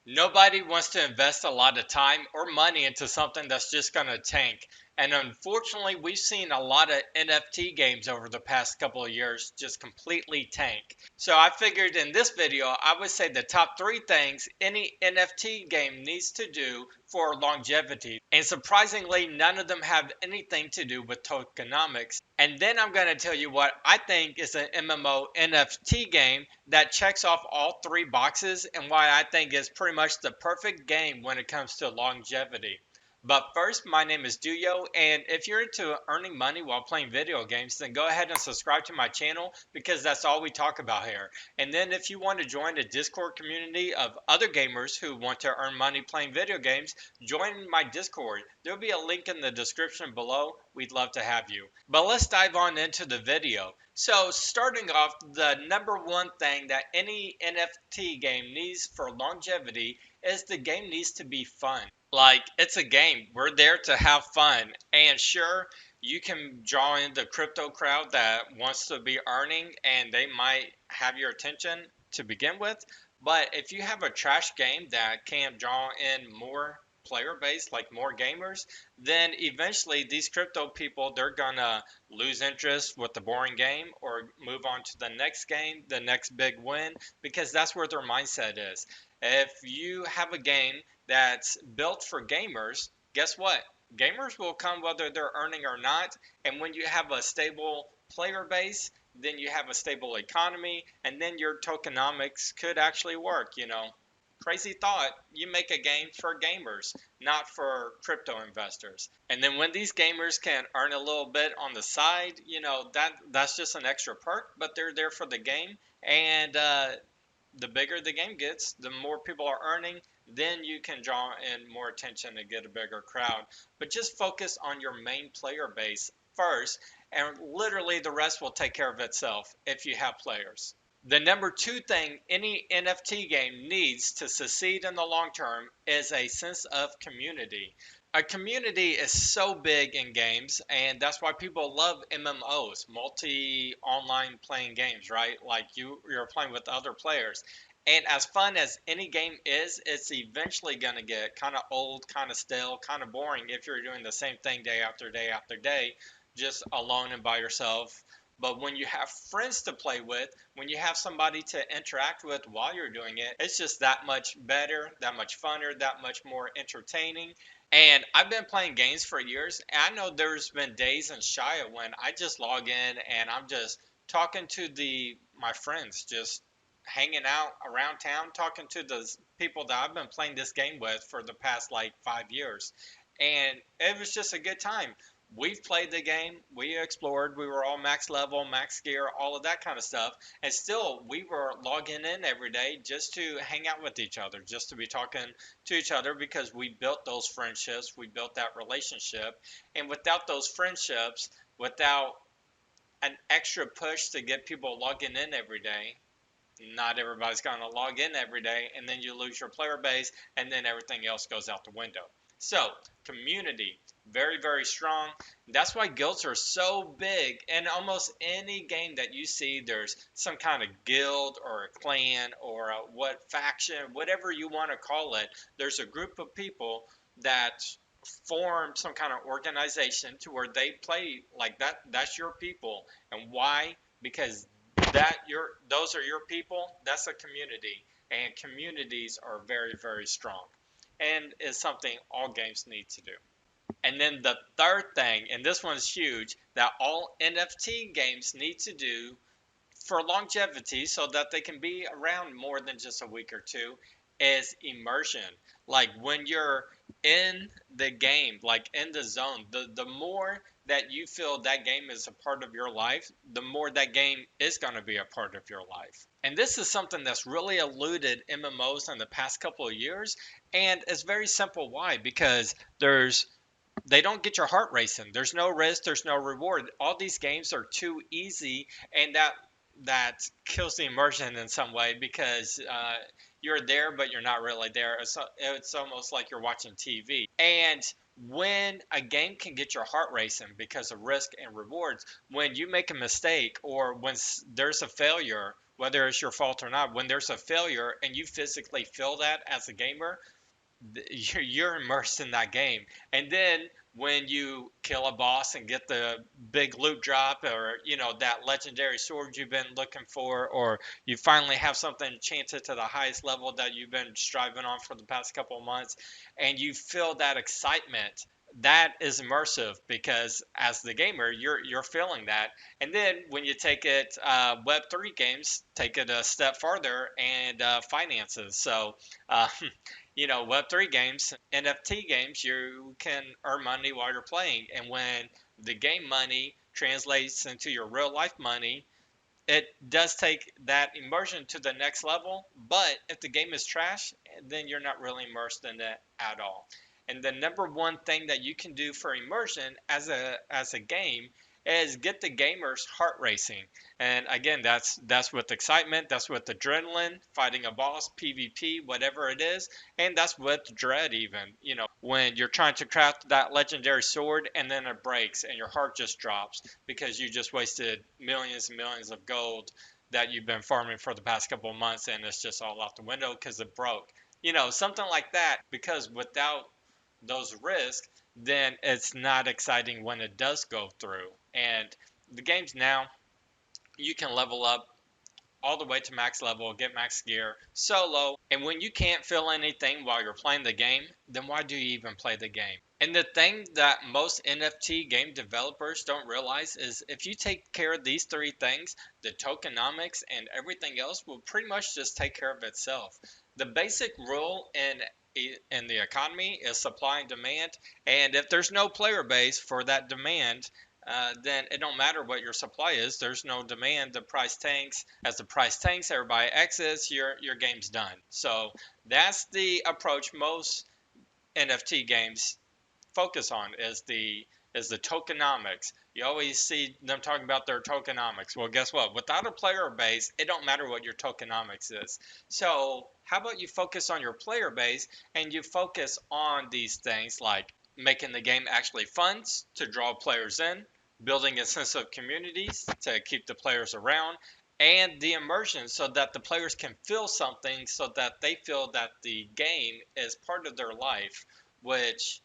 Nobody wants to invest a lot of time or money into something that's just going to tank. And unfortunately, we've seen a lot of NFT games over the past couple of years just completely tank. So I figured in this video, I would say the top three things any NFT game needs to do for longevity. And surprisingly, none of them have anything to do with tokenomics. And then I'm going to tell you what I think is an MMO NFT game that checks off all three boxes and why I think is pretty much the perfect game when it comes to longevity. But first, my name is Duyo, and if you're into earning money while playing video games, then go ahead and subscribe to my channel because that's all we talk about here. And then if you want to join a Discord community of other gamers who want to earn money playing video games, join my Discord. There'll be a link in the description below. We'd love to have you. But let's dive on into the video. So, starting off, the number one thing that any NFT game needs for longevity is the game needs to be fun. Like, it's a game. We're there to have fun. And sure, you can draw in the crypto crowd that wants to be earning and they might have your attention to begin with. But if you have a trash game that can't draw in more player base, like more gamers, then eventually these crypto people, they're gonna lose interest with the boring game or move on to the next game, the next big win, because that's where their mindset is. If you have a game that's built for gamers, guess what? Gamers will come whether they're earning or not. And when you have a stable player base, then you have a stable economy, and then your tokenomics could actually work. Crazy thought, you make a game for gamers, not for crypto investors. And then when these gamers can earn a little bit on the side, that's just an extra perk, but they're there for the game. And the bigger the game gets, the more people are earning, then you can draw in more attention and get a bigger crowd. But just focus on your main player base first, and literally the rest will take care of itself if you have players. The number two thing any NFT game needs to succeed in the long term is a sense of community. A community is so big in games, and that's why people love MMOs, multi online playing games, right? Like you're playing with other players. And as fun as any game is, it's eventually going to get kind of old, kind of stale, kind of boring if you're doing the same thing day after day after day, just alone and by yourself. But when you have friends to play with, when you have somebody to interact with while you're doing it, it's just that much better, that much funner, that much more entertaining. And I've been playing games for years. And I know there's been days in Shia when I just log in and I'm just talking to the my friends, just hanging out around town, talking to the people that I've been playing this game with for the past like 5 years. And it was just a good time. We've played the game, we explored, we were all max level, max gear, all of that kind of stuff. And still, we were logging in every day just to hang out with each other, just to be talking to each other because we built those friendships, we built that relationship. And without those friendships, without an extra push to get people logging in every day, not everybody's going to log in every day, and then you lose your player base, and then everything else goes out the window. So, community, very, very strong. That's why guilds are so big. In almost any game that you see, there's some kind of guild or a clan or a what faction, whatever you want to call it. There's a group of people that form some kind of organization to where they play like that. That's your people. And why? Because those are your people. That's a community, and communities are very, very strong, and is something all games need to do. And then the third thing, and this one's huge, that all NFT games need to do for longevity so that they can be around more than just a week or two is immersion. Like when you're in the game, like in the zone, the more that you feel that game is a part of your life, the more that game is going to be a part of your life. And this is something that's really eluded MMOs in the past couple of years. And it's very simple why, because they don't get your heart racing. There's no risk, there's no reward. All these games are too easy, and that kills the immersion in some way because you're there, but you're not really there. It's almost like you're watching TV. And when a game can get your heart racing because of risk and rewards, when you make a mistake or when there's a failure whether it's your fault or not, when there's a failure and you physically feel that as a gamer, you're immersed in that game. And then when you kill a boss and get the big loot drop, or that legendary sword you've been looking for, or you finally have something enchanted to the highest level that you've been striving on for the past couple of months, and you feel that excitement, that is immersive, because as the gamer you're feeling that. And then when you take it, web3 games take it a step farther, and finances. So uh, Web3 games, NFT games, you can earn money while you're playing. And when the game money translates into your real life money, it does take that immersion to the next level. But if the game is trash, then you're not really immersed in it at all. And the number one thing that you can do for immersion as a game is get the gamer's heart racing. And again, that's with excitement, that's with adrenaline, fighting a boss, PvP, whatever it is, and that's with dread even. When you're trying to craft that legendary sword and then it breaks and your heart just drops because you just wasted millions and millions of gold that you've been farming for the past couple of months, and it's just all out the window because it broke. Something like that, because without those risks, then it's not exciting when it does go through. And the games now, you can level up all the way to max level, get max gear, solo. And when you can't feel anything while you're playing the game, then why do you even play the game? And the thing that most NFT game developers don't realize is if you take care of these three things, the tokenomics and everything else will pretty much just take care of itself. The basic rule in the economy is supply and demand, and if there's no player base for that demand, then it don't matter what your supply is. There's no demand. The price tanks. As the price tanks, everybody exits. Your game's done. So that's the approach most NFT games focus on, is the tokenomics. You always see them talking about their tokenomics. Well, guess what? Without a player base, it don't matter what your tokenomics is. So how about you focus on your player base and you focus on these things like making the game actually fun to draw players in, building a sense of communities to keep the players around, and the immersion so that the players can feel something, so that they feel that the game is part of their life, which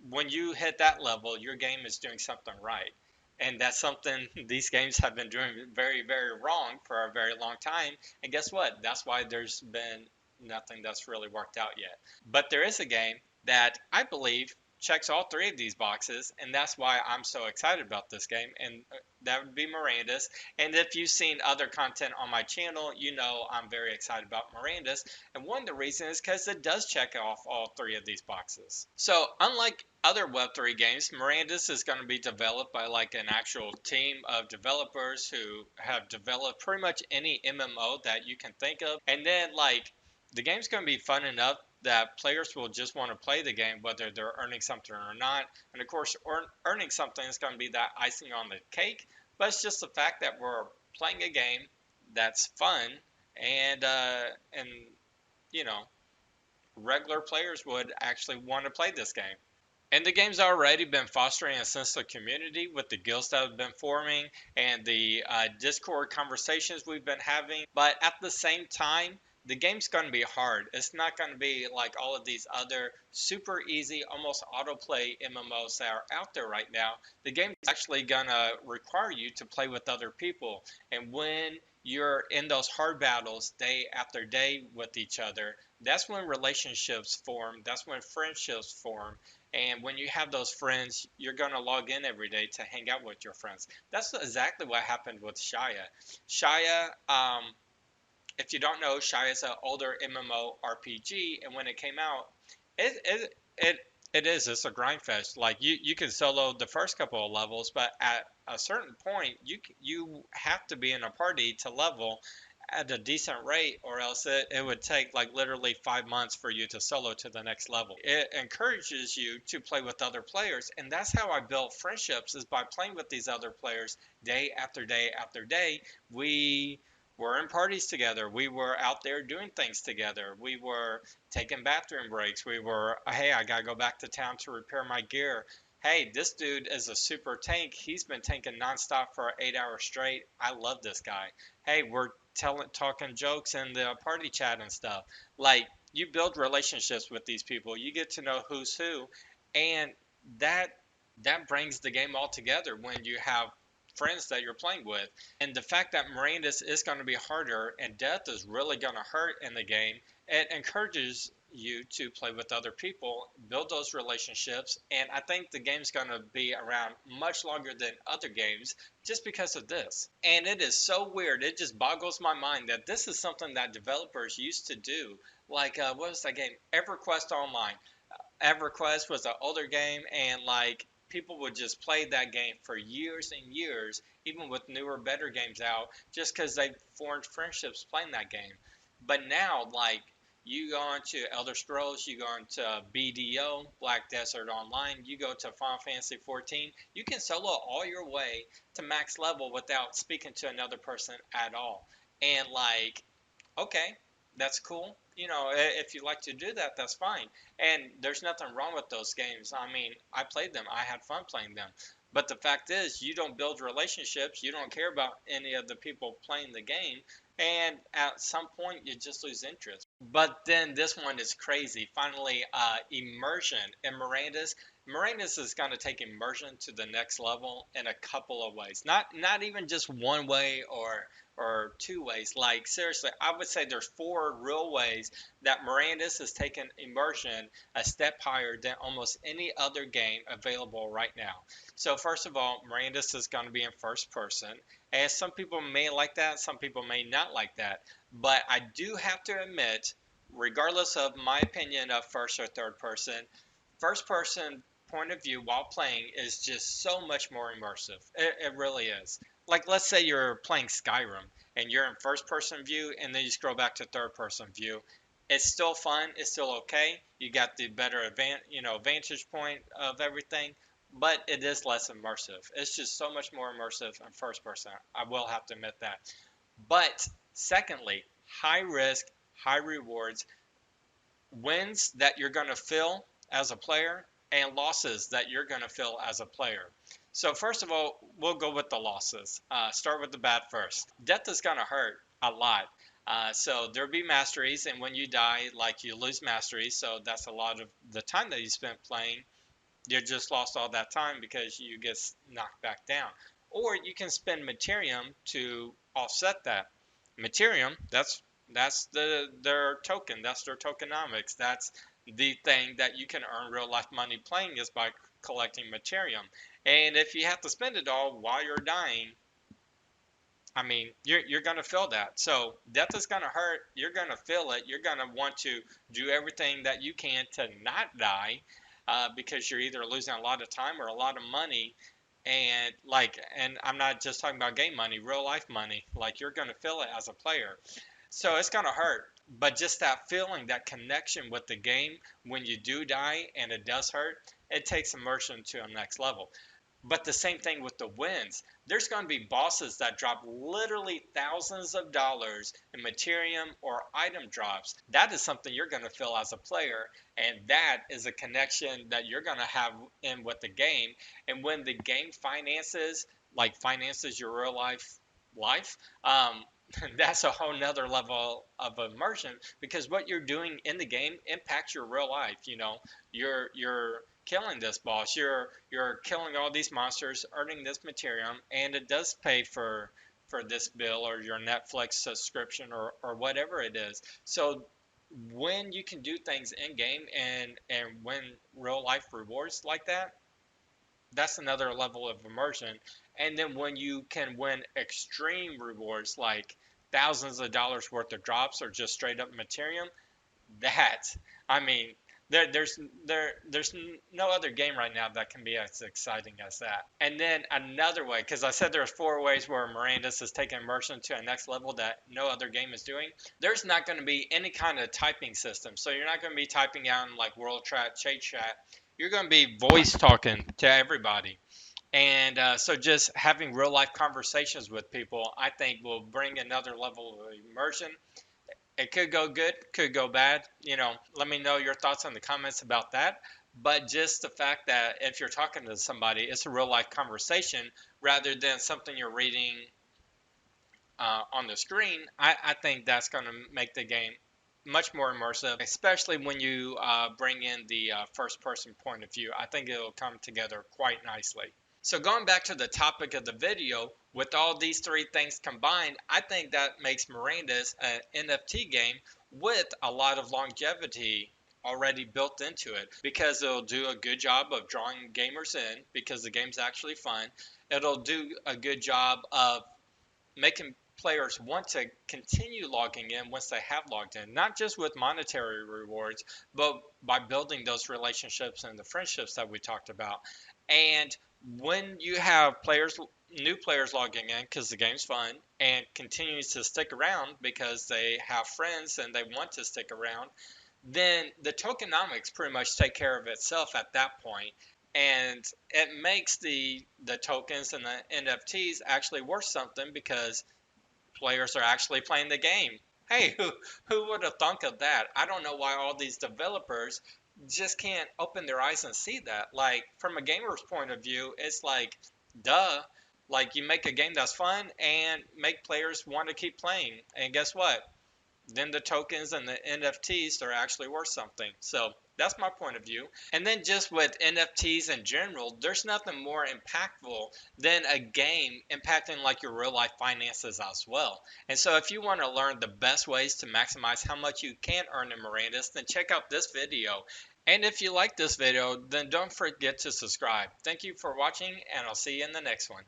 when you hit that level, your game is doing something right. And that's something these games have been doing very, very wrong for a very long time. And guess what? That's why there's been nothing that's really worked out yet. But there is a game that I believe checks all three of these boxes, and that's why I'm so excited about this game, and that would be Mirandus. And if you've seen other content on my channel, you know I'm very excited about Mirandus, and one of the reasons is because it does check off all three of these boxes. So unlike other Web3 games, Mirandus is going to be developed by like an actual team of developers who have developed pretty much any MMO that you can think of, and then like the game's going to be fun enough that players will just want to play the game whether they're earning something or not. And of course, earning something is going to be that icing on the cake, but it's just the fact that we're playing a game that's fun, and you know regular players would actually want to play this game. And the game's already been fostering a sense of community with the guilds that have been forming and the Discord conversations we've been having. But at the same time, the game's going to be hard. It's not going to be like all of these other super easy, almost autoplay MMOs that are out there right now. The game's actually going to require you to play with other people. And when you're in those hard battles day after day with each other, that's when relationships form. That's when friendships form. And when you have those friends, you're going to log in every day to hang out with your friends. That's exactly what happened with Shaya. Shaya, if you don't know, Shaya is an older MMORPG, and when it came out, it it it it is. It's a grind fest. Like you can solo the first couple of levels, but at a certain point, you have to be in a party to level at a decent rate, or else it would take like literally 5 months for you to solo to the next level. It encourages you to play with other players, and that's how I built friendships, is by playing with these other players day after day after day. We were in parties together. We were out there doing things together. We were taking bathroom breaks. We were, hey, I gotta go back to town to repair my gear. Hey, this dude is a super tank. He's been tanking nonstop for 8 hours straight. I love this guy. Hey, we're talking jokes in the party chat and stuff. Like you build relationships with these people, you get to know who's who, and that that brings the game all together when you have friends that you're playing with. And the fact that Mirandus is going to be harder and death is really going to hurt in the game, it encourages you to play with other people, build those relationships, and I think the game's going to be around much longer than other games just because of this. And it is so weird. It just boggles my mind that this is something that developers used to do. Like, what was that game? EverQuest Online. EverQuest was an older game, and like people would just play that game for years and years, even with newer, better games out, just because they formed friendships playing that game. But now, like you go into Elder Scrolls, you go into BDO, Black Desert Online, you go to Final Fantasy 14, you can solo all your way to max level without speaking to another person at all. And like okay, that's cool. You know, if you like to do that, that's fine. And there's nothing wrong with those games. I mean, I played them, I had fun playing them. But the fact is, you don't build relationships, you don't care about any of the people playing the game, and at some point, you just lose interest. But then this one is crazy. Finally, immersion in Mirandus. Mirandus is going to take immersion to the next level in a couple of ways. Not even just one way or two ways. Like seriously, I would say there's four real ways that Mirandus has taken immersion a step higher than almost any other game available right now. So first of all, Mirandus is going to be in first person, and some people may like that, some people may not like that. But I do have to admit, regardless of my opinion of first or third person, first person point of view while playing is just so much more immersive. It really is. Like, let's say you're playing Skyrim and you're in first person view and then you scroll back to third person view. It's still fun. It's still okay. You got the better vantage point of everything, but it is less immersive. It's just so much more immersive in first person. I will have to admit that. But secondly, high risk, high rewards, wins that you're going to feel as a player and losses that you're going to feel as a player. So first of all, we'll go with the losses. Start with the bad first. Death is going to hurt a lot. So there'll be masteries, and when you die, like you lose masteries, so that's a lot of the time that you spent playing. You just lost all that time because you get knocked back down. Or you can spend Materium to offset that. Materium, that's their token. That's their tokenomics. That's the thing that you can earn real life money playing is by collecting Materium. And if you have to spend it all while you're dying, I mean, you're gonna feel that. So death is gonna hurt. You're gonna feel it. You're gonna want to do everything that you can to not die, because you're either losing a lot of time or a lot of money. And I'm not just talking about game money, real life money. Like you're gonna feel it as a player. So it's gonna hurt. But just that feeling, that connection with the game when you do die and it does hurt, it takes immersion to a next level. But the same thing with the wins. There's going to be bosses that drop literally thousands of dollars in Materium or item drops. That is something you're going to feel as a player, and that is a connection that you're going to have in with the game. And when the game finances your real life, that's a whole nother level of immersion because what you're doing in the game impacts your real life. You know, you're killing this boss. You're killing all these monsters, earning this Materium, and it does pay for this bill or your Netflix subscription or whatever it is. So when you can do things in game and win real life rewards like that, that's another level of immersion. And then when you can win extreme rewards like thousands of dollars worth of drops or just straight up Materium, that I mean, there's no other game right now that can be as exciting as that. And then another way, because I said there's four ways where Mirandus is taking immersion to a next level that no other game is doing. There's not going to be any kind of typing system, so you're not going to be typing out in like World Chat, Chat. You're going to be voice talking to everybody. And so just having real life conversations with people, I think will bring another level of immersion. It could go good, could go bad. You know, let me know your thoughts in the comments about that. But just the fact that if you're talking to somebody, it's a real life conversation rather than something you're reading on the screen, I think that's going to make the game much more immersive, especially when you bring in the first person point of view. I think it'll come together quite nicely. So going back to the topic of the video, with all these three things combined, I think that makes Mirandus an NFT game with a lot of longevity already built into it because it'll do a good job of drawing gamers in because the game's actually fun. It'll do a good job of making players want to continue logging in once they have logged in, not just with monetary rewards, but by building those relationships and the friendships that we talked about. And when you have players, new players logging in because the game's fun and continues to stick around because they have friends and they want to stick around, then the tokenomics pretty much take care of itself at that point, and it makes the tokens and the NFTs actually worth something because players are actually playing the game. Hey, who would have thunk of that? I don't know why all these developers just can't open their eyes and see that. Like from a gamer's point of view, it's like duh. Like you make a game that's fun and make players want to keep playing. And guess what? Then the tokens and the NFTs are actually worth something. So that's my point of view. And then just with NFTs in general, there's nothing more impactful than a game impacting like your real life finances as well. And so if you want to learn the best ways to maximize how much you can earn in Mirandus, then check out this video. And if you like this video, then don't forget to subscribe. Thank you for watching, and I'll see you in the next one.